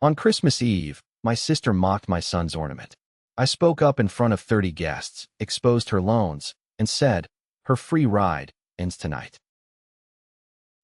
On Christmas Eve, my sister mocked my son's ornament. I spoke up in front of 30 guests, exposed her loans, and said, her free ride ends tonight.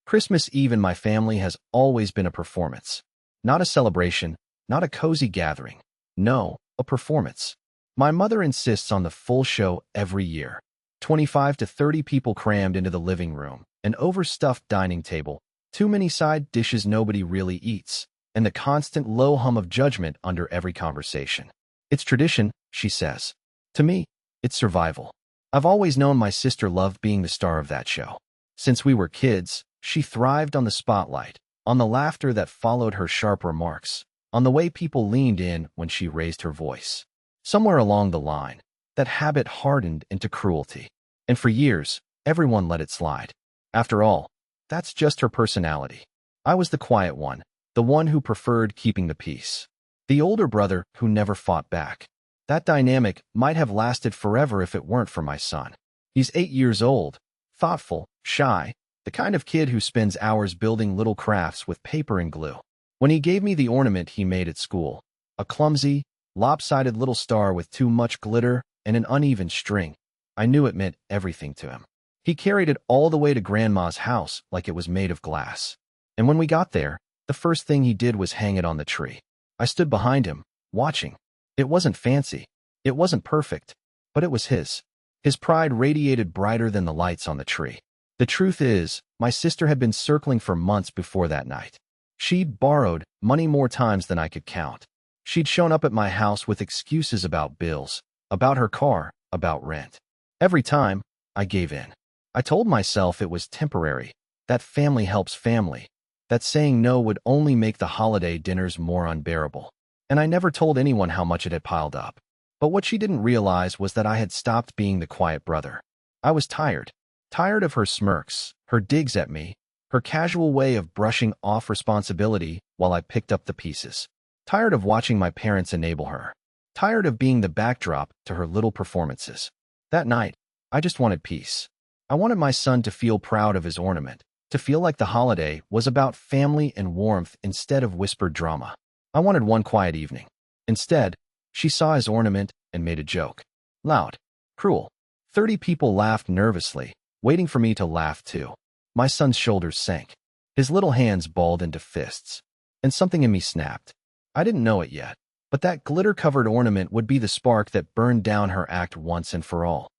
Christmas Eve in my family has always been a performance. Not a celebration, not a cozy gathering. No, a performance. My mother insists on the full show every year. 25 to 30 people crammed into the living room, an overstuffed dining table, too many side dishes nobody really eats, and the constant low hum of judgment under every conversation. It's tradition, she says. To me, it's survival. I've always known my sister loved being the star of that show. Since we were kids, she thrived on the spotlight, on the laughter that followed her sharp remarks, on the way people leaned in when she raised her voice. Somewhere along the line, that habit hardened into cruelty. And for years, everyone let it slide. After all, that's just her personality. I was the quiet one, the one who preferred keeping the peace. The older brother who never fought back. That dynamic might have lasted forever if it weren't for my son. He's 8 years old, thoughtful, shy, the kind of kid who spends hours building little crafts with paper and glue. When he gave me the ornament he made at school, a clumsy, lopsided little star with too much glitter and an uneven string, I knew it meant everything to him. He carried it all the way to Grandma's house like it was made of glass. And when we got there, the first thing he did was hang it on the tree. I stood behind him, watching. It wasn't fancy. It wasn't perfect. But it was his. His pride radiated brighter than the lights on the tree. The truth is, my sister had been circling for months before that night. She'd borrowed money more times than I could count. She'd shown up at my house with excuses about bills, about her car, about rent. Every time, I gave in. I told myself it was temporary, that family helps family, that saying no would only make the holiday dinners more unbearable. And I never told anyone how much it had piled up. But what she didn't realize was that I had stopped being the quiet brother. I was tired. Tired of her smirks, her digs at me, her casual way of brushing off responsibility while I picked up the pieces. Tired of watching my parents enable her. Tired of being the backdrop to her little performances. That night, I just wanted peace. I wanted my son to feel proud of his ornament, to feel like the holiday was about family and warmth instead of whispered drama. I wanted one quiet evening. Instead, she saw his ornament and made a joke. Loud, cruel. 30 people laughed nervously, waiting for me to laugh too. My son's shoulders sank. His little hands balled into fists. And something in me snapped. I didn't know it yet, but that glitter-covered ornament would be the spark that burned down her act once and for all.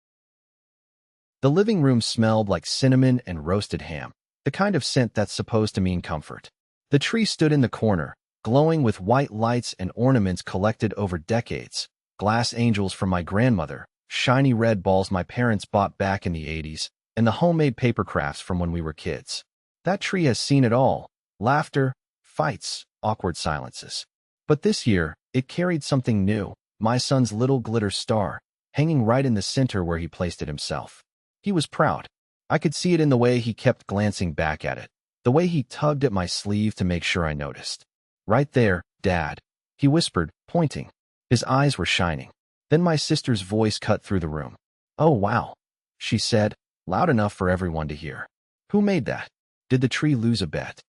The living room smelled like cinnamon and roasted ham, the kind of scent that's supposed to mean comfort. The tree stood in the corner, glowing with white lights and ornaments collected over decades. Glass angels from my grandmother, shiny red balls my parents bought back in the 80s, and the homemade paper crafts from when we were kids. That tree has seen it all. Laughter, fights, awkward silences. But this year, it carried something new, my son's little glitter star, hanging right in the center where he placed it himself. He was proud. I could see it in the way he kept glancing back at it, the way he tugged at my sleeve to make sure I noticed. Right there, Dad, he whispered, pointing. His eyes were shining. Then my sister's voice cut through the room. Oh, wow, she said, loud enough for everyone to hear. Who made that? Did the tree lose a bet?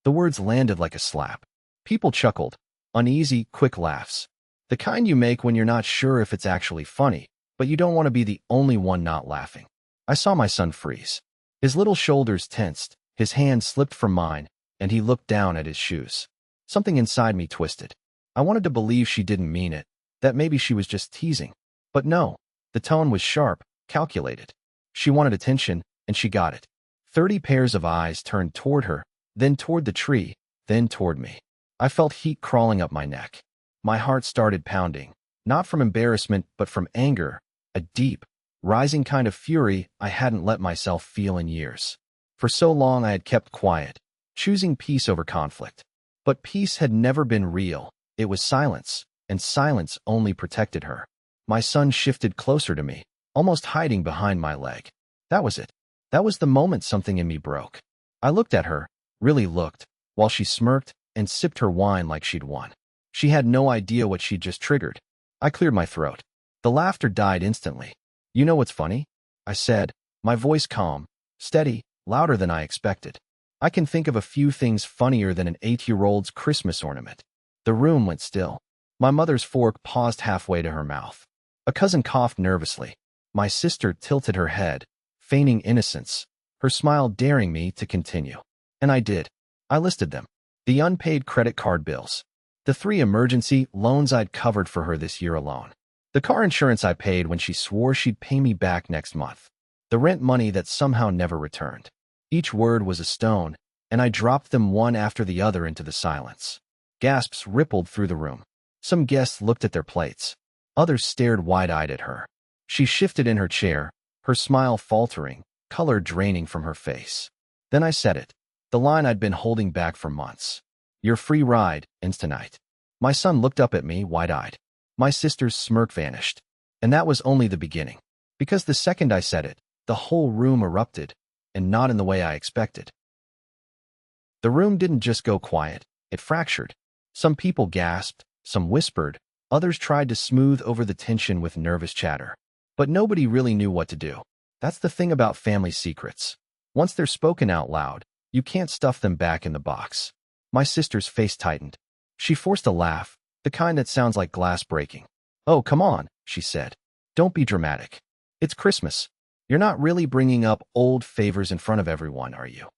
The words landed like a slap. People chuckled. Uneasy, quick laughs. The kind you make when you're not sure if it's actually funny, but you don't want to be the only one not laughing. I saw my son freeze. His little shoulders tensed, his hand slipped from mine, and he looked down at his shoes. Something inside me twisted. I wanted to believe she didn't mean it, that maybe she was just teasing. But no, the tone was sharp, calculated. She wanted attention, and she got it. 30 pairs of eyes turned toward her, then toward the tree, then toward me. I felt heat crawling up my neck. My heart started pounding, not from embarrassment but from anger, a deep, rising kind of fury I hadn't let myself feel in years. For so long I had kept quiet, choosing peace over conflict. But peace had never been real. It was silence, and silence only protected her. My son shifted closer to me, almost hiding behind my leg. That was it. That was the moment something in me broke. I looked at her, really looked, while she smirked and sipped her wine like she'd won. She had no idea what she'd just triggered. I cleared my throat. The laughter died instantly. You know what's funny? I said, my voice calm, steady, louder than I expected. I can think of a few things funnier than an 8-year-old's Christmas ornament. The room went still. My mother's fork paused halfway to her mouth. A cousin coughed nervously. My sister tilted her head, feigning innocence, her smile daring me to continue. And I did. I listed them. The unpaid credit card bills. The 3 emergency loans I'd covered for her this year alone. The car insurance I paid when she swore she'd pay me back next month. The rent money that somehow never returned. Each word was a stone, and I dropped them one after the other into the silence. Gasps rippled through the room. Some guests looked at their plates. Others stared wide-eyed at her. She shifted in her chair, her smile faltering, color draining from her face. Then I said it, the line I'd been holding back for months. Your free ride ends tonight. My son looked up at me wide-eyed. My sister's smirk vanished. And that was only the beginning. Because the second I said it, the whole room erupted, and not in the way I expected. The room didn't just go quiet, it fractured. Some people gasped, some whispered, others tried to smooth over the tension with nervous chatter. But nobody really knew what to do. That's the thing about family secrets. Once they're spoken out loud, you can't stuff them back in the box. My sister's face tightened. She forced a laugh, the kind that sounds like glass breaking. Oh, come on, she said. Don't be dramatic. It's Christmas. You're not really bringing up old favors in front of everyone, are you?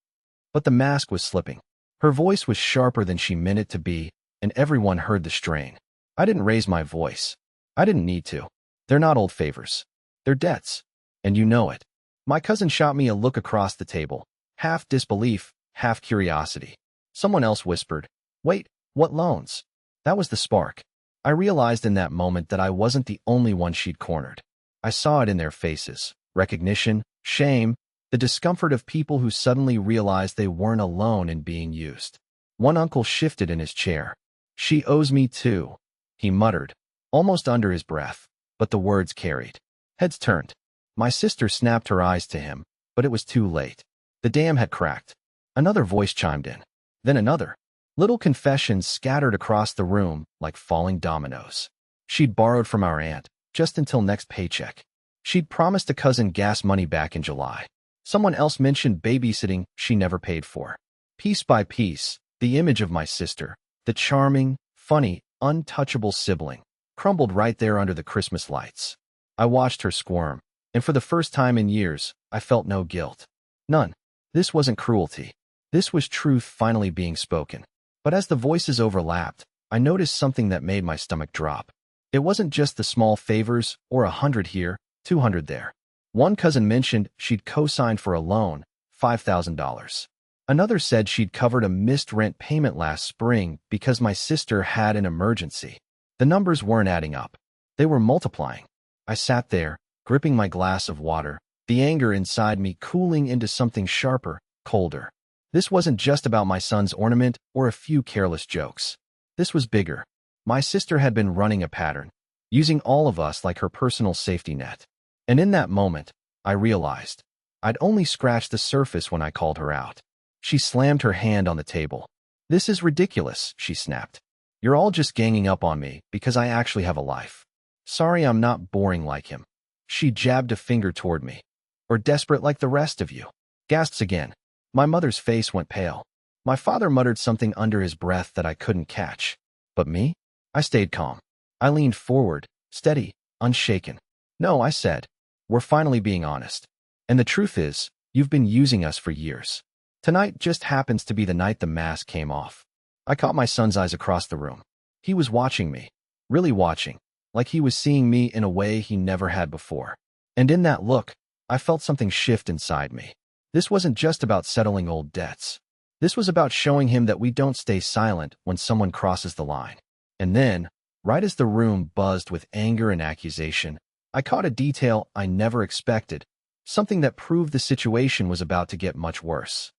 But the mask was slipping. Her voice was sharper than she meant it to be, and everyone heard the strain. I didn't raise my voice. I didn't need to. They're not old favors. They're debts. And you know it. My cousin shot me a look across the table, half disbelief, half curiosity. Someone else whispered, "Wait, what loans?" That was the spark. I realized in that moment that I wasn't the only one she'd cornered. I saw it in their faces. Recognition, shame, the discomfort of people who suddenly realized they weren't alone in being used. One uncle shifted in his chair. "She owes me too," he muttered, almost under his breath, but the words carried. Heads turned. My sister snapped her eyes to him, but it was too late. The dam had cracked. Another voice chimed in. Then another. Little confessions scattered across the room like falling dominoes. She'd borrowed from our aunt, just until next paycheck. She'd promised a cousin gas money back in July. Someone else mentioned babysitting she never paid for. Piece by piece, the image of my sister, the charming, funny, untouchable sibling, crumbled right there under the Christmas lights. I watched her squirm, and for the first time in years, I felt no guilt. None. This wasn't cruelty. This was truth finally being spoken. But as the voices overlapped, I noticed something that made my stomach drop. It wasn't just the small favors or 100 here, 200 there. One cousin mentioned she'd co-signed for a loan, $5,000. Another said she'd covered a missed rent payment last spring because my sister had an emergency. The numbers weren't adding up. They were multiplying. I sat there, gripping my glass of water, the anger inside me cooling into something sharper, colder. This wasn't just about my son's ornament or a few careless jokes. This was bigger. My sister had been running a pattern, using all of us like her personal safety net. And in that moment, I realized I'd only scratched the surface when I called her out. She slammed her hand on the table. "This is ridiculous," she snapped. "You're all just ganging up on me because I actually have a life. Sorry I'm not boring like him." She jabbed a finger toward me. "Or desperate like the rest of you." Gasps again. My mother's face went pale. My father muttered something under his breath that I couldn't catch. But me? I stayed calm. I leaned forward, steady, unshaken. "No," I said. "We're finally being honest. And the truth is, you've been using us for years. Tonight just happens to be the night the mask came off." I caught my son's eyes across the room. He was watching me, really watching, like he was seeing me in a way he never had before. And in that look, I felt something shift inside me. This wasn't just about settling old debts. This was about showing him that we don't stay silent when someone crosses the line. And then, right as the room buzzed with anger and accusation, I caught a detail I never expected, something that proved the situation was about to get much worse.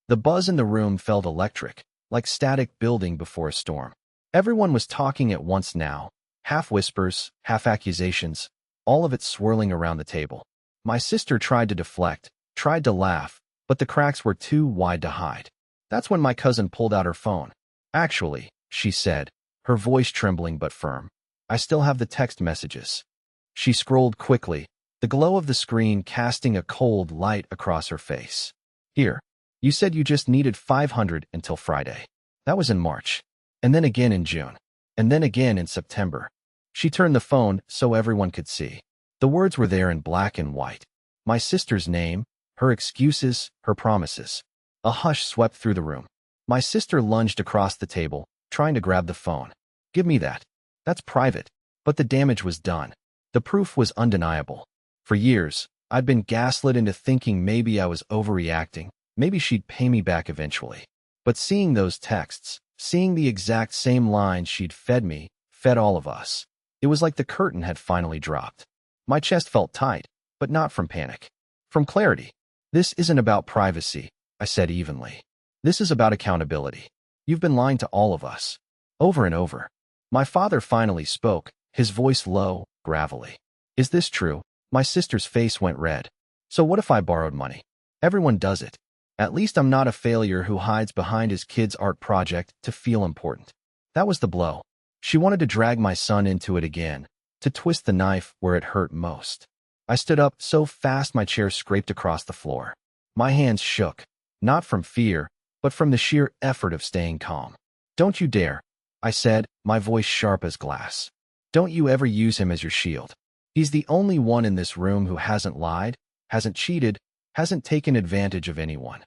The buzz in the room felt electric, like static building before a storm. Everyone was talking at once now, half whispers, half accusations, all of it swirling around the table. My sister tried to deflect, tried to laugh, but the cracks were too wide to hide. That's when my cousin pulled out her phone. "Actually," she said, her voice trembling but firm, "I still have the text messages." She scrolled quickly, the glow of the screen casting a cold light across her face. "Here. You said you just needed 500 until Friday. That was in March. and then again in June, and then again in September. She turned the phone so everyone could see. The words were there in black and white. My sister's name, her excuses, her promises. A hush swept through the room. My sister lunged across the table, trying to grab the phone. Give me that. That's private. But the damage was done. The proof was undeniable. For years, I'd been gaslit into thinking maybe I was overreacting, maybe she'd pay me back eventually. But seeing those texts, seeing the exact same lines she'd fed me, fed all of us, it was like the curtain had finally dropped. My chest felt tight, but not from panic. From clarity. This isn't about privacy, I said evenly. This is about accountability. You've been lying to all of us. Over and over. My father finally spoke, his voice low, gravelly. Is this true? My sister's face went red. So what if I borrowed money? Everyone does it. At least I'm not a failure who hides behind his kid's art project to feel important. That was the blow. She wanted to drag my son into it again, to twist the knife where it hurt most. I stood up so fast my chair scraped across the floor. My hands shook, not from fear, but from the sheer effort of staying calm. Don't you dare, I said, my voice sharp as glass. Don't you ever use him as your shield. He's the only one in this room who hasn't lied, hasn't cheated, hasn't taken advantage of anyone.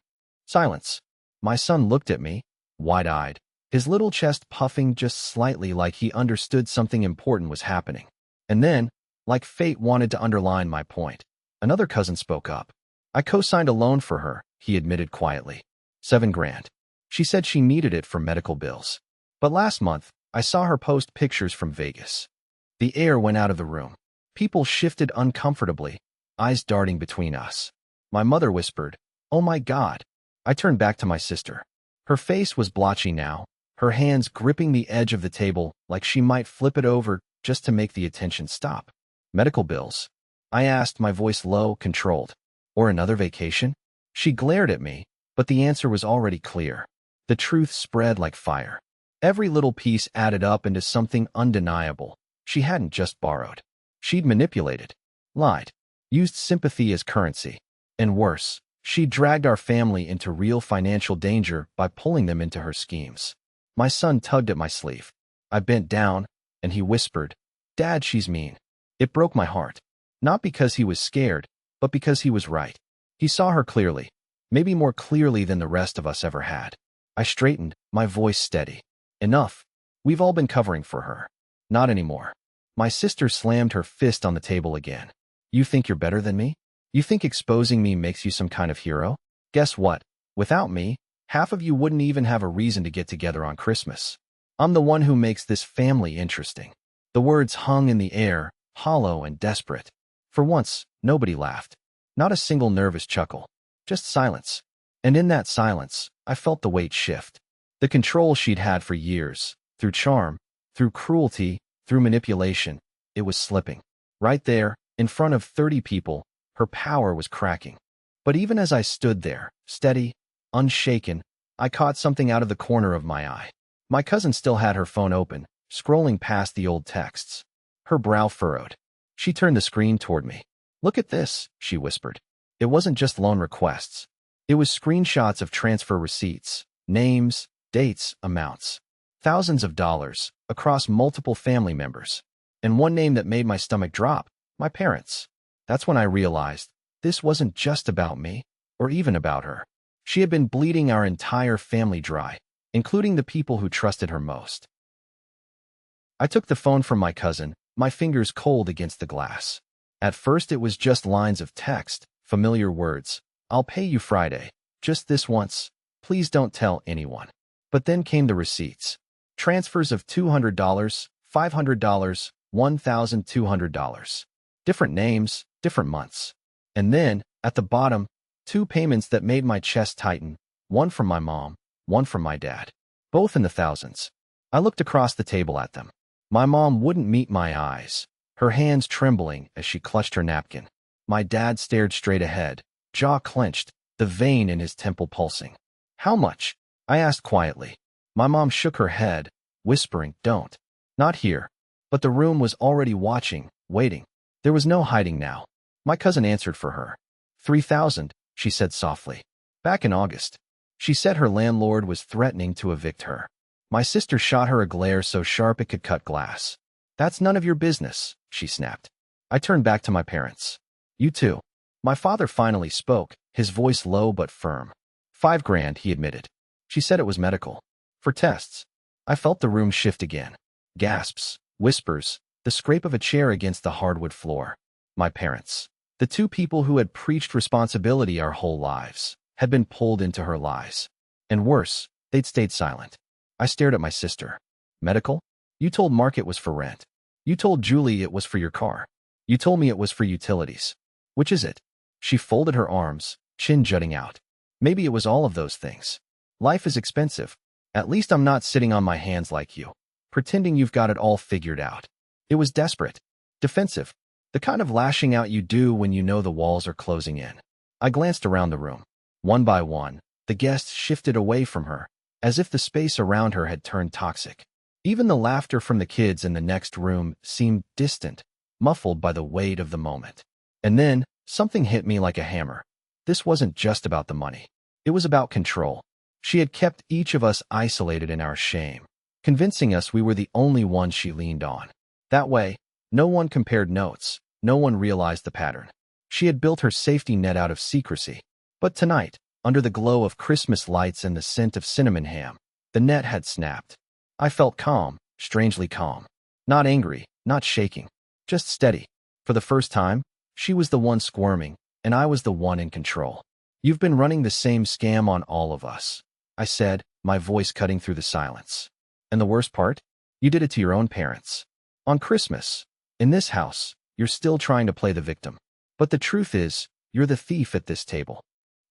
Silence. My son looked at me, wide-eyed, his little chest puffing just slightly like he understood something important was happening. And then, like fate wanted to underline my point, another cousin spoke up. I co-signed a loan for her, he admitted quietly. $7,000. She said she needed it for medical bills. But last month, I saw her post pictures from Vegas. The air went out of the room. People shifted uncomfortably, eyes darting between us. My mother whispered, "Oh my God." I turned back to my sister. Her face was blotchy now, her hands gripping the edge of the table like she might flip it over just to make the attention stop. Medical bills? I asked, my voice low, controlled. Or another vacation? She glared at me, but the answer was already clear. The truth spread like fire. Every little piece added up into something undeniable. She hadn't just borrowed. She'd manipulated, lied, used sympathy as currency. And worse, she dragged our family into real financial danger by pulling them into her schemes. My son tugged at my sleeve. I bent down, and he whispered, "Dad, she's mean." It broke my heart. Not because he was scared, but because he was right. He saw her clearly, maybe more clearly than the rest of us ever had. I straightened, my voice steady. Enough. We've all been covering for her. Not anymore. My sister slammed her fist on the table again. You think you're better than me? You think exposing me makes you some kind of hero? Guess what? Without me, half of you wouldn't even have a reason to get together on Christmas. I'm the one who makes this family interesting. The words hung in the air, hollow and desperate. For once, nobody laughed. Not a single nervous chuckle. Just silence. And in that silence, I felt the weight shift. The control she'd had for years, through charm, through cruelty, through manipulation, it was slipping. Right there, in front of 30 people, her power was cracking. But even as I stood there, steady, unshaken, I caught something out of the corner of my eye. My cousin still had her phone open, scrolling past the old texts. Her brow furrowed. She turned the screen toward me. "Look at this," she whispered. It wasn't just loan requests. It was screenshots of transfer receipts, names, dates, amounts. Thousands of dollars, across multiple family members. And one name that made my stomach drop, my parents. That's when I realized this wasn't just about me, or even about her. She had been bleeding our entire family dry, including the people who trusted her most. I took the phone from my cousin, my fingers cold against the glass. At first it was just lines of text, familiar words. "I'll pay you Friday. Just this once. Please don't tell anyone." But then came the receipts. Transfers of $200, $500, $1,200. Different names, different months. And then, at the bottom, 2 payments that made my chest tighten, one from my mom, one from my dad. Both in the thousands. I looked across the table at them. My mom wouldn't meet my eyes, her hands trembling as she clutched her napkin. My dad stared straight ahead, jaw clenched, the vein in his temple pulsing. "How much?" I asked quietly. My mom shook her head, whispering, "Don't. Not here." But the room was already watching, waiting. There was no hiding now. My cousin answered for her. 3,000, she said softly. Back in August. She said her landlord was threatening to evict her. My sister shot her a glare so sharp it could cut glass. That's none of your business, she snapped. I turned back to my parents. You too. My father finally spoke, his voice low but firm. $5,000, he admitted. She said it was medical. For tests. I felt the room shift again. Gasps, whispers, the scrape of a chair against the hardwood floor. My parents. The two people who had preached responsibility our whole lives had been pulled into her lies. And worse, they'd stayed silent. I stared at my sister. Medical? You told Mark it was for rent. You told Julie it was for your car. You told me it was for utilities. Which is it? She folded her arms, chin jutting out. Maybe it was all of those things. Life is expensive. At least I'm not sitting on my hands like you, pretending you've got it all figured out. It was desperate. Defensive. The kind of lashing out you do when you know the walls are closing in. I glanced around the room. One by one, the guests shifted away from her, as if the space around her had turned toxic. Even the laughter from the kids in the next room seemed distant, muffled by the weight of the moment. And then, something hit me like a hammer. This wasn't just about the money. It was about control. She had kept each of us isolated in our shame, convincing us we were the only ones she leaned on. That way, no one compared notes, no one realized the pattern. She had built her safety net out of secrecy. But tonight, under the glow of Christmas lights and the scent of cinnamon ham, the net had snapped. I felt calm, strangely calm. Not angry, not shaking, just steady. For the first time, she was the one squirming, and I was the one in control. You've been running the same scam on all of us, I said, my voice cutting through the silence. And the worst part? You did it to your own parents. On Christmas, in this house, you're still trying to play the victim. But the truth is, you're the thief at this table.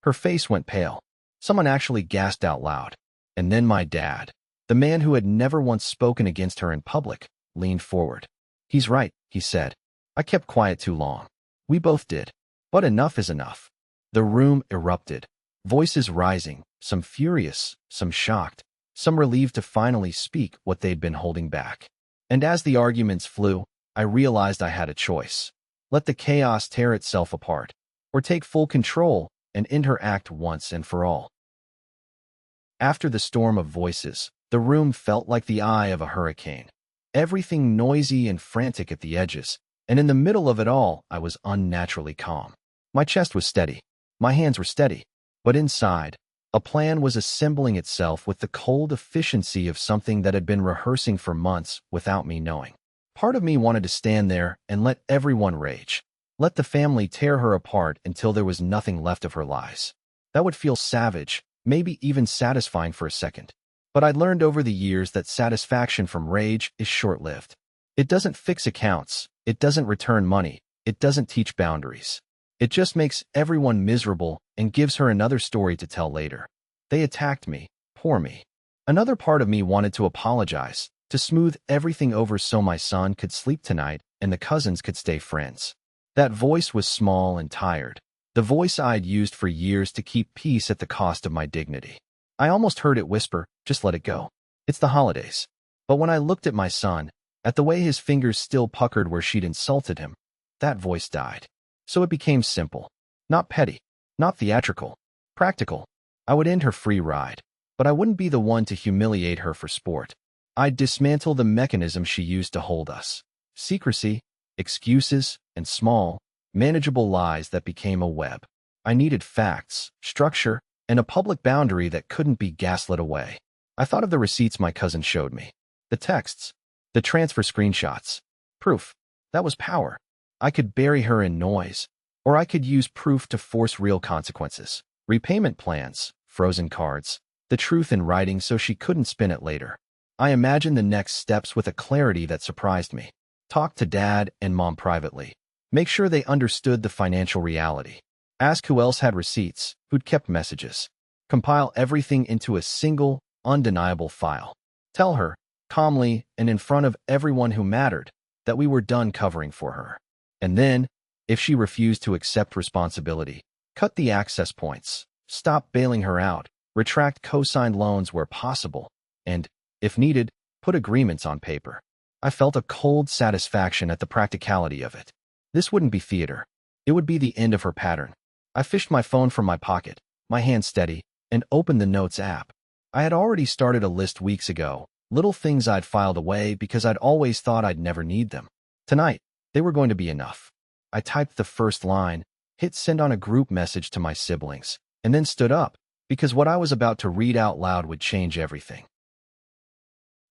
Her face went pale. Someone actually gasped out loud. And then my dad, the man who had never once spoken against her in public, leaned forward. He's right, he said. I kept quiet too long. We both did. But enough is enough. The room erupted. Voices rising, some furious, some shocked, some relieved to finally speak what they'd been holding back. And as the arguments flew, I realized I had a choice. Let the chaos tear itself apart, or take full control and end her act once and for all. After the storm of voices, the room felt like the eye of a hurricane. Everything noisy and frantic at the edges, and in the middle of it all, I was unnaturally calm. My chest was steady. My hands were steady. But inside, a plan was assembling itself with the cold efficiency of something that had been rehearsing for months without me knowing. Part of me wanted to stand there and let everyone rage. Let the family tear her apart until there was nothing left of her lies. That would feel savage, maybe even satisfying for a second. But I'd learned over the years that satisfaction from rage is short-lived. It doesn't fix accounts, it doesn't return money, it doesn't teach boundaries. It just makes everyone miserable and gives her another story to tell later. They attacked me, poor me. Another part of me wanted to apologize, to smooth everything over so my son could sleep tonight and the cousins could stay friends. That voice was small and tired, the voice I'd used for years to keep peace at the cost of my dignity. I almost heard it whisper, just let it go. It's the holidays. But when I looked at my son, at the way his fingers still puckered where she'd insulted him, that voice died. So it became simple. Not petty. Not theatrical. Practical. I would end her free ride. But I wouldn't be the one to humiliate her for sport. I'd dismantle the mechanism she used to hold us. Secrecy, excuses, and small, manageable lies that became a web. I needed facts, structure, and a public boundary that couldn't be gaslit away. I thought of the receipts my cousin showed me. The texts. The transfer screenshots. Proof. That was power. I could bury her in noise, or I could use proof to force real consequences. Repayment plans, frozen cards, the truth in writing so she couldn't spin it later. I imagined the next steps with a clarity that surprised me. Talk to Dad and Mom privately. Make sure they understood the financial reality. Ask who else had receipts, who'd kept messages. Compile everything into a single, undeniable file. Tell her, calmly and in front of everyone who mattered, that we were done covering for her. And then, if she refused to accept responsibility, cut the access points, stop bailing her out, retract co-signed loans where possible, and, if needed, put agreements on paper. I felt a cold satisfaction at the practicality of it. This wouldn't be theater. It would be the end of her pattern. I fished my phone from my pocket, my hand steady, and opened the Notes app. I had already started a list weeks ago, Little things I'd filed away because I'd always thought I'd never need them. Tonight, they were going to be enough. I typed the first line, hit send on a group message to my siblings, and then stood up, because what I was about to read out loud would change everything.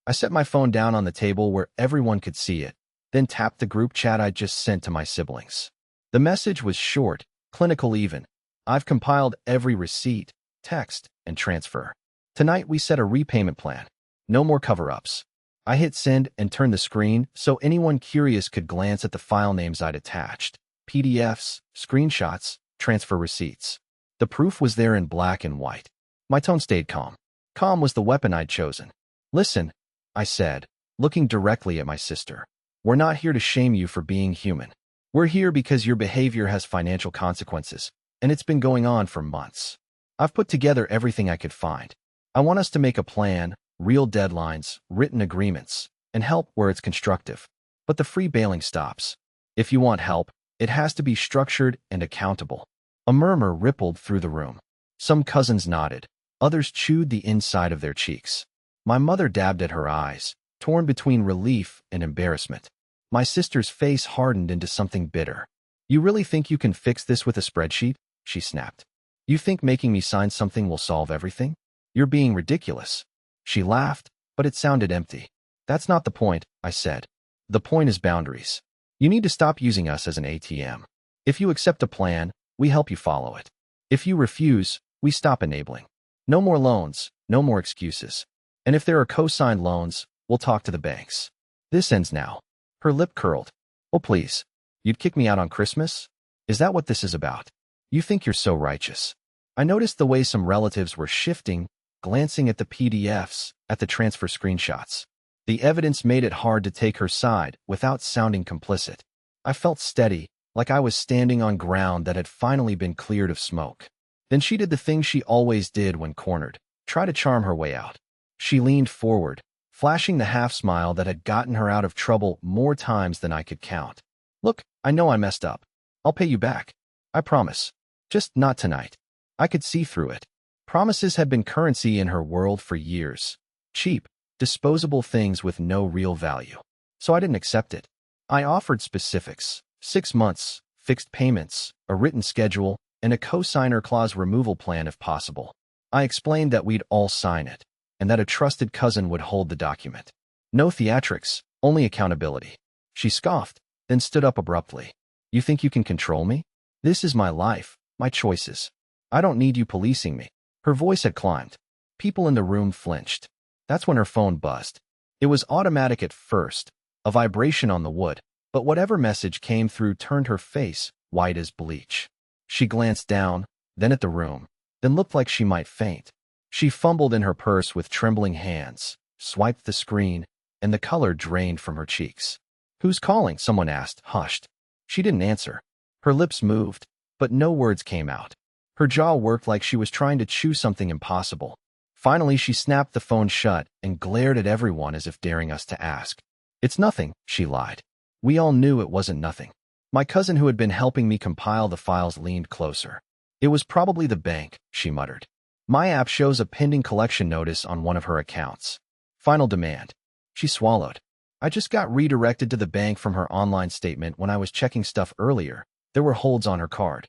I set my phone down on the table where everyone could see it, then tapped the group chat I'd just sent to my siblings. The message was short, clinical even. I've compiled every receipt, text, and transfer. Tonight we set a repayment plan. No more cover-ups. I hit send and turned the screen so anyone curious could glance at the file names I'd attached. PDFs, screenshots, transfer receipts. The proof was there in black and white. My tone stayed calm. Calm was the weapon I'd chosen. Listen, I said, looking directly at my sister. We're not here to shame you for being human. We're here because your behavior has financial consequences, and it's been going on for months. I've put together everything I could find. I want us to make a plan, real deadlines, written agreements, and help where it's constructive. But the free bailing stops. If you want help, it has to be structured and accountable. A murmur rippled through the room. Some cousins nodded. Others chewed the inside of their cheeks. My mother dabbed at her eyes, torn between relief and embarrassment. My sister's face hardened into something bitter. You really think you can fix this with a spreadsheet? She snapped. You think making me sign something will solve everything? You're being ridiculous. She laughed, but it sounded empty. That's not the point, I said. The point is boundaries. You need to stop using us as an ATM. If you accept a plan, we help you follow it. If you refuse, we stop enabling. No more loans, no more excuses. And if there are co-signed loans, we'll talk to the banks. This ends now. Her lip curled. Oh, please. You'd kick me out on Christmas? Is that what this is about? You think you're so righteous. I noticed the way some relatives were shifting, glancing at the PDFs, at the transfer screenshots. The evidence made it hard to take her side without sounding complicit. I felt steady, like I was standing on ground that had finally been cleared of smoke. Then she did the thing she always did when cornered, try to charm her way out. She leaned forward, flashing the half-smile that had gotten her out of trouble more times than I could count. Look, I know I messed up. I'll pay you back. I promise. Just not tonight. I could see through it. Promises had been currency in her world for years. Cheap, disposable things with no real value. So I didn't accept it. I offered specifics. 6 months, fixed payments, a written schedule, and a co-signer clause removal plan if possible. I explained that we'd all sign it, and that a trusted cousin would hold the document. No theatrics, only accountability. She scoffed, then stood up abruptly. You think you can control me? This is my life, my choices. I don't need you policing me. Her voice had climbed. People in the room flinched. That's when her phone buzzed. It was automatic at first, a vibration on the wood, but whatever message came through turned her face white as bleach. She glanced down, then at the room, then looked like she might faint. She fumbled in her purse with trembling hands, swiped the screen, and the color drained from her cheeks. Who's calling? Someone asked, hushed. She didn't answer. Her lips moved, but no words came out. Her jaw worked like she was trying to chew something impossible. Finally, she snapped the phone shut and glared at everyone as if daring us to ask. It's nothing, she lied. We all knew it wasn't nothing. My cousin who had been helping me compile the files leaned closer. It was probably the bank, she muttered. My app shows a pending collection notice on one of her accounts. Final demand. She swallowed. I just got redirected to the bank from her online statement when I was checking stuff earlier. There were holds on her card.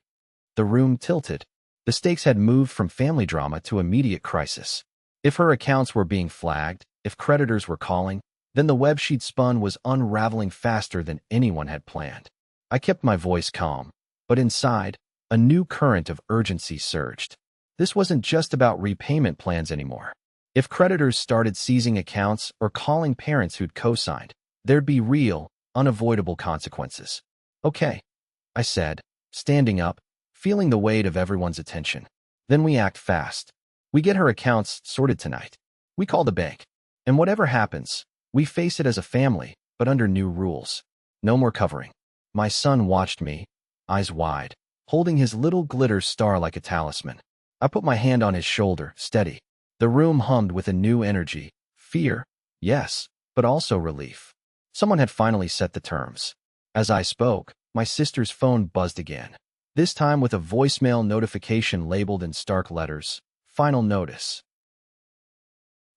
The room tilted. The stakes had moved from family drama to immediate crisis. If her accounts were being flagged, if creditors were calling, then the web she'd spun was unraveling faster than anyone had planned. I kept my voice calm, but inside, a new current of urgency surged. This wasn't just about repayment plans anymore. If creditors started seizing accounts or calling parents who'd co-signed, there'd be real, unavoidable consequences. Okay, I said, standing up, feeling the weight of everyone's attention. Then we act fast. We get her accounts sorted tonight. We call the bank. And whatever happens, we face it as a family, but under new rules. No more covering. My son watched me, eyes wide, holding his little glitter star like a talisman. I put my hand on his shoulder, steady. The room hummed with a new energy. Fear, yes, but also relief. Someone had finally set the terms. As I spoke, my sister's phone buzzed again. This time with a voicemail notification labeled in stark letters, Final Notice.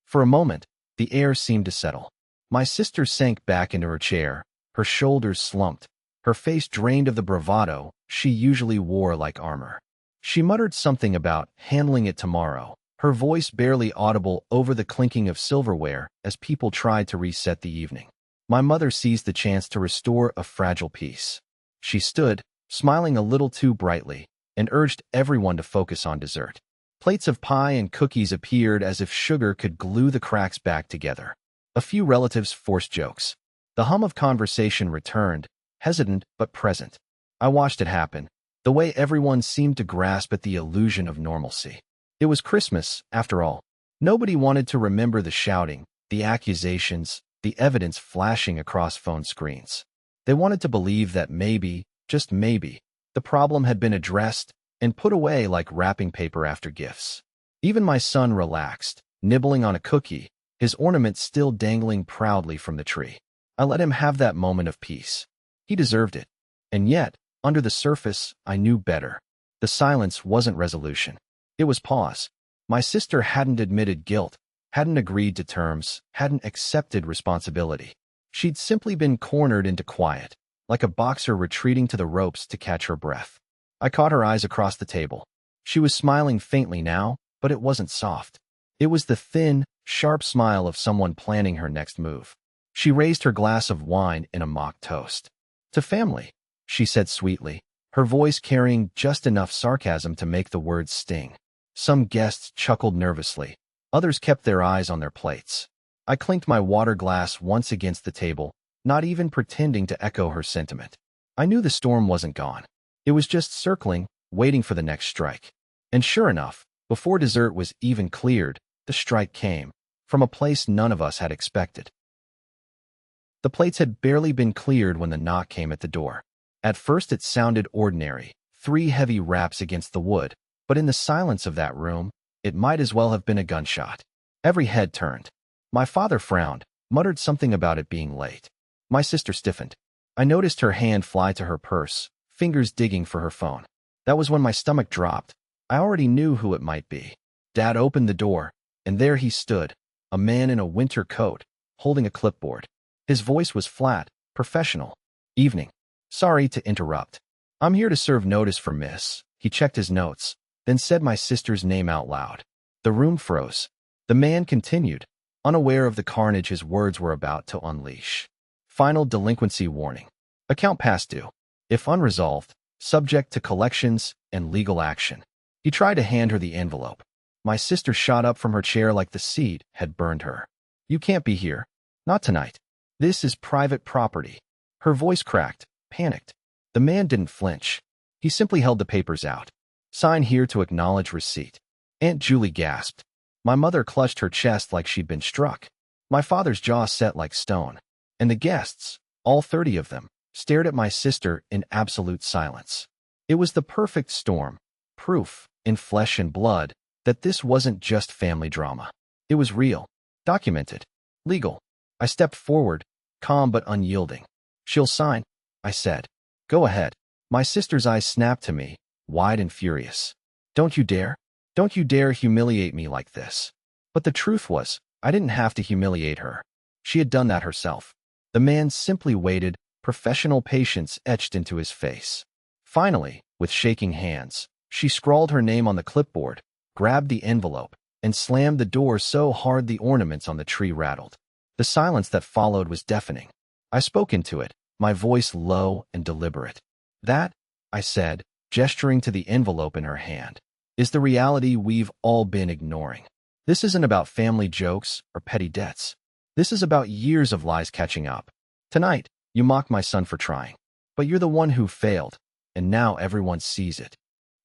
For a moment, The air seemed to settle. My sister sank back into her chair, her shoulders slumped, her face drained of the bravado she usually wore like armor. She muttered something about handling it tomorrow, her voice barely audible over the clinking of silverware as people tried to reset the evening. My mother seized the chance to restore a fragile peace. She stood, smiling a little too brightly, and urged everyone to focus on dessert. Plates of pie and cookies appeared as if sugar could glue the cracks back together. A few relatives forced jokes. The hum of conversation returned, hesitant but present. I watched it happen, the way everyone seemed to grasp at the illusion of normalcy. It was Christmas, after all. Nobody wanted to remember the shouting, the accusations, the evidence flashing across phone screens. They wanted to believe that maybe, just maybe, the problem had been addressed and put away like wrapping paper after gifts. Even my son relaxed, nibbling on a cookie, his ornament still dangling proudly from the tree. I let him have that moment of peace. He deserved it. And yet, under the surface, I knew better. The silence wasn't resolution. It was pause. My sister hadn't admitted guilt, hadn't agreed to terms, hadn't accepted responsibility. She'd simply been cornered into quiet, like a boxer retreating to the ropes to catch her breath. I caught her eyes across the table. She was smiling faintly now, but it wasn't soft. It was the thin, sharp smile of someone planning her next move. She raised her glass of wine in a mock toast. "To family," she said sweetly, her voice carrying just enough sarcasm to make the words sting. Some guests chuckled nervously. Others kept their eyes on their plates. I clinked my water glass once against the table, not even pretending to echo her sentiment. I knew the storm wasn't gone. It was just circling, waiting for the next strike. And sure enough, before dessert was even cleared, the strike came, from a place none of us had expected. The plates had barely been cleared when the knock came at the door. At first it sounded ordinary, 3 heavy raps against the wood, but in the silence of that room, it might as well have been a gunshot. Every head turned. My father frowned, muttered something about it being late. My sister stiffened. I noticed her hand fly to her purse, fingers digging for her phone. That was when my stomach dropped. I already knew who it might be. Dad opened the door, and there he stood, a man in a winter coat, holding a clipboard. His voice was flat, professional. "Evening. Sorry to interrupt. I'm here to serve notice for Miss." He checked his notes, then said my sister's name out loud. The room froze. The man continued, unaware of the carnage his words were about to unleash. "Final delinquency warning. Account past due. If unresolved, subject to collections and legal action." He tried to hand her the envelope. My sister shot up from her chair like the seed had burned her. "You can't be here. Not tonight. This is private property." Her voice cracked, panicked. The man didn't flinch. He simply held the papers out. "Sign here to acknowledge receipt." Aunt Julie gasped. My mother clutched her chest like she'd been struck. My father's jaw set like stone. And the guests, all 30 of them, stared at my sister in absolute silence. It was the perfect storm, proof, in flesh and blood, that this wasn't just family drama. It was real, documented, legal. I stepped forward, calm but unyielding. "She'll sign," I said. "Go ahead." My sister's eyes snapped to me, wide and furious. "Don't you dare. Don't you dare humiliate me like this." But the truth was, I didn't have to humiliate her. She had done that herself. The man simply waited, professional patience etched into his face. Finally, with shaking hands, she scrawled her name on the clipboard, grabbed the envelope, and slammed the door so hard the ornaments on the tree rattled. The silence that followed was deafening. I spoke into it, my voice low and deliberate. "That," I said, gesturing to the envelope in her hand, "is the reality we've all been ignoring. This isn't about family jokes or petty debts. This is about years of lies catching up. Tonight, you mocked my son for trying. But you're the one who failed, and now everyone sees it."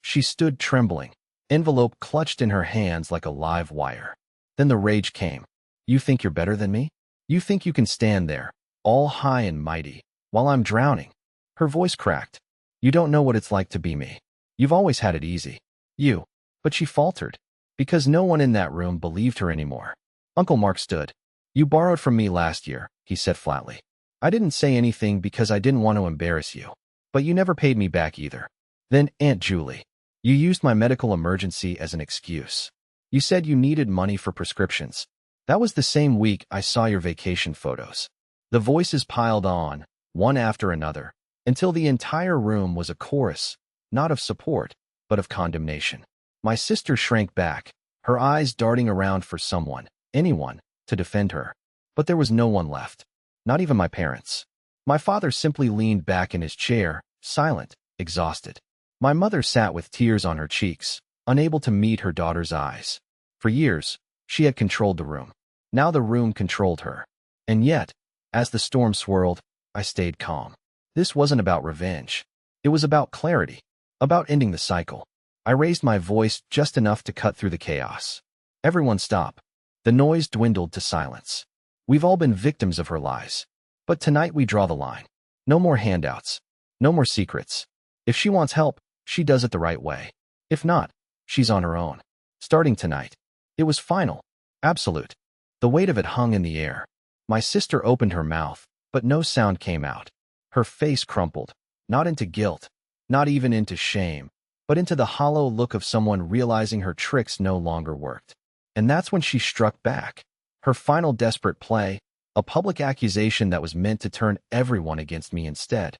She stood trembling, envelope clutched in her hands like a live wire. Then the rage came. "You think you're better than me? You think you can stand there, all high and mighty, while I'm drowning?" Her voice cracked. "You don't know what it's like to be me. You've always had it easy. You." But she faltered, because no one in that room believed her anymore. Uncle Mark stood. "You borrowed from me last year," he said flatly. "I didn't say anything because I didn't want to embarrass you. But you never paid me back either. Then, Aunt Julie, you used my medical emergency as an excuse. You said you needed money for prescriptions. That was the same week I saw your vacation photos. The voices piled on, one after another, until the entire room was a chorus, not of support, but of condemnation. My sister shrank back, her eyes darting around for someone, anyone, to defend her. But there was no one left, not even my parents. My father simply leaned back in his chair, silent, exhausted. My mother sat with tears on her cheeks, unable to meet her daughter's eyes. For years, she had controlled the room. Now the room controlled her. And yet, as the storm swirled, I stayed calm. This wasn't about revenge. It was about clarity, about ending the cycle. I raised my voice just enough to cut through the chaos. Everyone stop. The noise dwindled to silence. We've all been victims of her lies. But tonight we draw the line. No more handouts. No more secrets. If she wants help, she does it the right way. If not, she's on her own. Starting tonight. It was final. Absolute. The weight of it hung in the air. My sister opened her mouth, but no sound came out. Her face crumpled, not into guilt, not even into shame, but into the hollow look of someone realizing her tricks no longer worked. And that's when she struck back. Her final desperate play, a public accusation that was meant to turn everyone against me instead.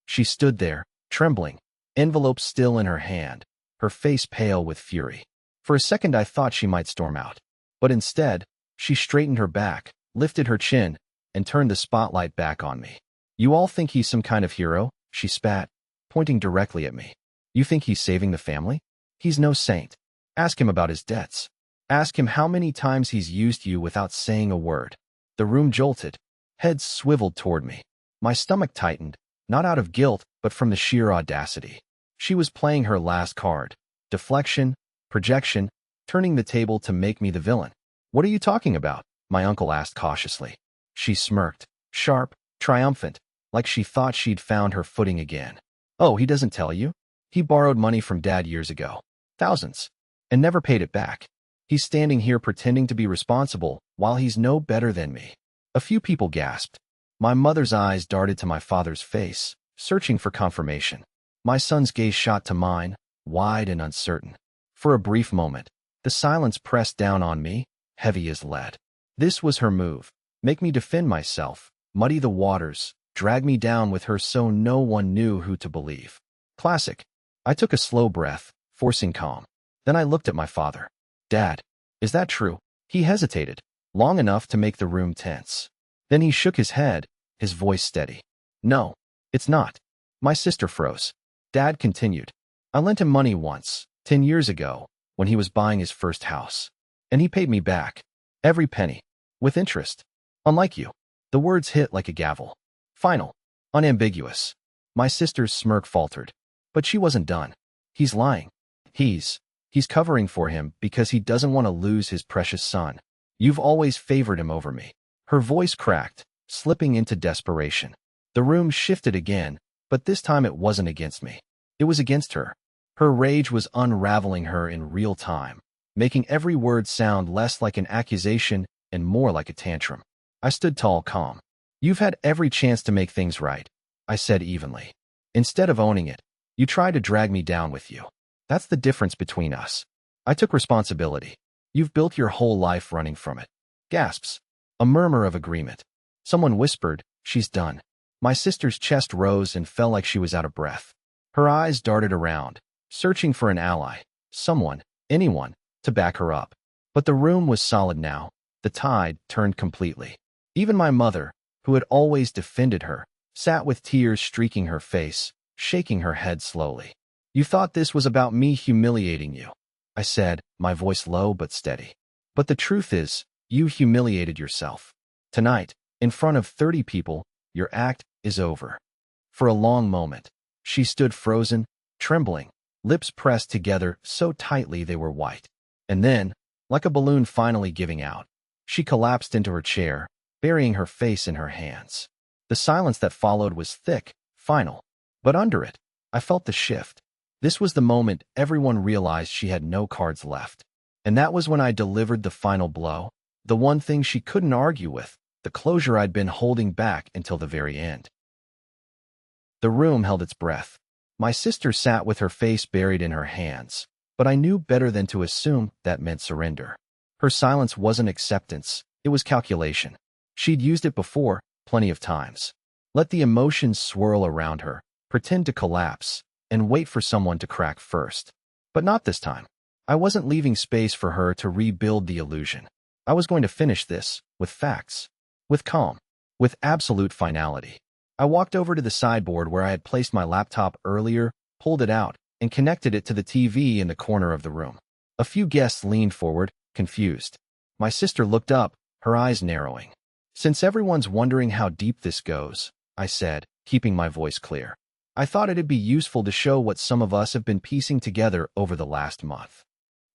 She stood there, trembling, envelope still in her hand, her face pale with fury. For a second I thought she might storm out. But instead, she straightened her back, lifted her chin, and turned the spotlight back on me. You all think he's some kind of hero? She spat, pointing directly at me. You think he's saving the family? He's no saint. Ask him about his debts. Ask him how many times he's used you without saying a word. The room jolted. Heads swiveled toward me. My stomach tightened, not out of guilt, but from the sheer audacity. She was playing her last card. Deflection, projection, turning the table to make me the villain. What are you talking about? My uncle asked cautiously. She smirked, sharp, triumphant, like she thought she'd found her footing again. Oh, he doesn't tell you? He borrowed money from Dad years ago. Thousands. And never paid it back. He's standing here pretending to be responsible while he's no better than me. A few people gasped. My mother's eyes darted to my father's face, searching for confirmation. My son's gaze shot to mine, wide and uncertain. For a brief moment, the silence pressed down on me, heavy as lead. This was her move. Make me defend myself, muddy the waters, drag me down with her so no one knew who to believe. Classic. I took a slow breath, forcing calm. Then I looked at my father. Dad, is that true? He hesitated, long enough to make the room tense. Then he shook his head, his voice steady. No, it's not. My sister froze. Dad continued. I lent him money once, 10 years ago, when he was buying his first house. And he paid me back. Every penny. With interest. Unlike you. The words hit like a gavel. Final. Unambiguous. My sister's smirk faltered. But she wasn't done. He's lying. He's covering for him because he doesn't want to lose his precious son. You've always favored him over me. Her voice cracked, slipping into desperation. The room shifted again, but this time it wasn't against me. It was against her. Her rage was unraveling her in real time, making every word sound less like an accusation and more like a tantrum. I stood tall, calm. You've had every chance to make things right, I said evenly. Instead of owning it, you tried to drag me down with you. That's the difference between us. I took responsibility. You've built your whole life running from it. Gasps. A murmur of agreement. Someone whispered, she's done. My sister's chest rose and fell like she was out of breath. Her eyes darted around, searching for an ally, someone, anyone, to back her up. But the room was solid now. The tide turned completely. Even my mother, who had always defended her, sat with tears streaking her face, shaking her head slowly. You thought this was about me humiliating you, I said, my voice low but steady. But the truth is, you humiliated yourself. Tonight, in front of 30 people, your act is over. For a long moment, she stood frozen, trembling, lips pressed together so tightly they were white. And then, like a balloon finally giving out, she collapsed into her chair, burying her face in her hands. The silence that followed was thick, final. But under it, I felt the shift. This was the moment everyone realized she had no cards left. And that was when I delivered the final blow, the one thing she couldn't argue with, the closure I'd been holding back until the very end. The room held its breath. My sister sat with her face buried in her hands, but I knew better than to assume that meant surrender. Her silence wasn't acceptance, it was calculation. She'd used it before, plenty of times. Let the emotions swirl around her, pretend to collapse, and wait for someone to crack first. But not this time. I wasn't leaving space for her to rebuild the illusion. I was going to finish this, with facts. With calm. With absolute finality. I walked over to the sideboard where I had placed my laptop earlier, pulled it out, and connected it to the TV in the corner of the room. A few guests leaned forward, confused. My sister looked up, her eyes narrowing. Since everyone's wondering how deep this goes, I said, keeping my voice clear. I thought it'd be useful to show what some of us have been piecing together over the last month.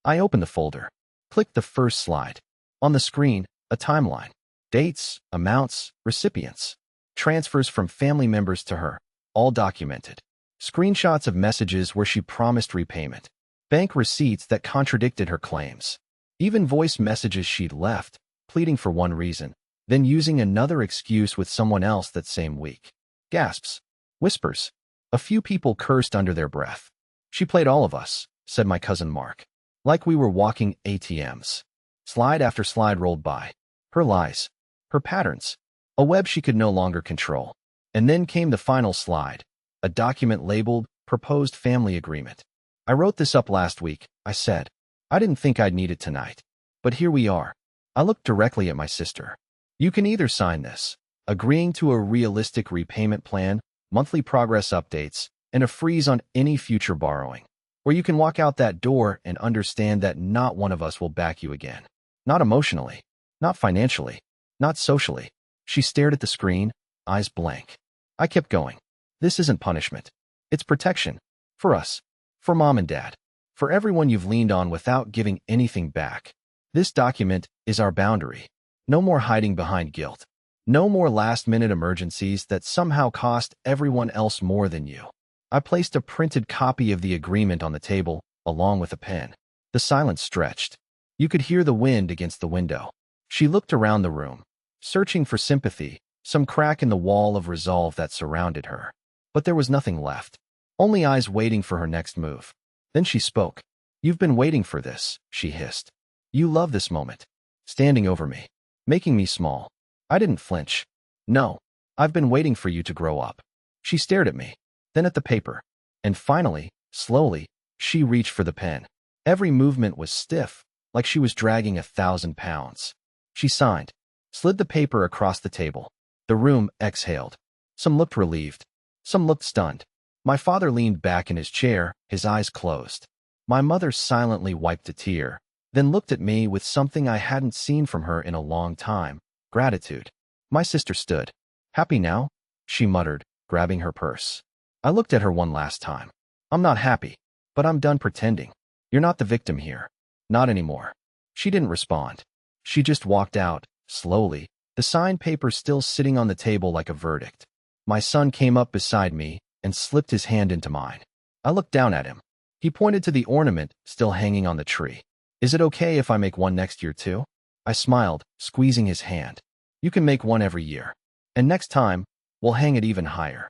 I opened the folder. Clicked the first slide. On the screen, a timeline. Dates, amounts, recipients. Transfers from family members to her, all documented. Screenshots of messages where she promised repayment. Bank receipts that contradicted her claims. Even voice messages she'd left, pleading for one reason, then using another excuse with someone else that same week. Gasps. Whispers. A few people cursed under their breath. She played all of us, said my cousin Mark. Like we were walking ATMs. Slide after slide rolled by. Her lies. Her patterns. A web she could no longer control. And then came the final slide. A document labeled, Proposed Family Agreement. I wrote this up last week, I said. I didn't think I'd need it tonight. But here we are. I looked directly at my sister. You can either sign this, agreeing to a realistic repayment plan, monthly progress updates, and a freeze on any future borrowing. Or you can walk out that door and understand that not one of us will back you again. Not emotionally. Not financially. Not socially. She stared at the screen, eyes blank. I kept going. This isn't punishment. It's protection. For us. For Mom and Dad. For everyone you've leaned on without giving anything back. This document is our boundary. No more hiding behind guilt. No more last-minute emergencies that somehow cost everyone else more than you. I placed a printed copy of the agreement on the table, along with a pen. The silence stretched. You could hear the wind against the window. She looked around the room, searching for sympathy, some crack in the wall of resolve that surrounded her. But there was nothing left. Only eyes waiting for her next move. Then she spoke. You've been waiting for this, she hissed. You love this moment. Standing over me. Making me small. I didn't flinch. No. I've been waiting for you to grow up. She stared at me, then at the paper. And finally, slowly, she reached for the pen. Every movement was stiff, like she was dragging 1,000 pounds. She signed, slid the paper across the table. The room exhaled. Some looked relieved. Some looked stunned. My father leaned back in his chair, his eyes closed. My mother silently wiped a tear, then looked at me with something I hadn't seen from her in a long time, gratitude. My sister stood. Happy now? She muttered, grabbing her purse. I looked at her one last time. I'm not happy, but I'm done pretending. You're not the victim here. Not anymore. She didn't respond. She just walked out, slowly, the signed paper still sitting on the table like a verdict. My son came up beside me and slipped his hand into mine. I looked down at him. He pointed to the ornament still hanging on the tree. Is it okay if I make one next year too? I smiled, squeezing his hand. You can make one every year. And next time, we'll hang it even higher.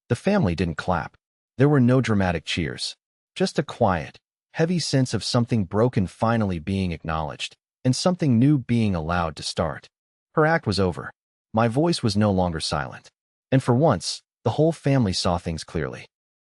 The family didn't clap. There were no dramatic cheers. Just a quiet, heavy sense of something broken finally being acknowledged, and something new being allowed to start. Her act was over. My voice was no longer silent. And for once, the whole family saw things clearly.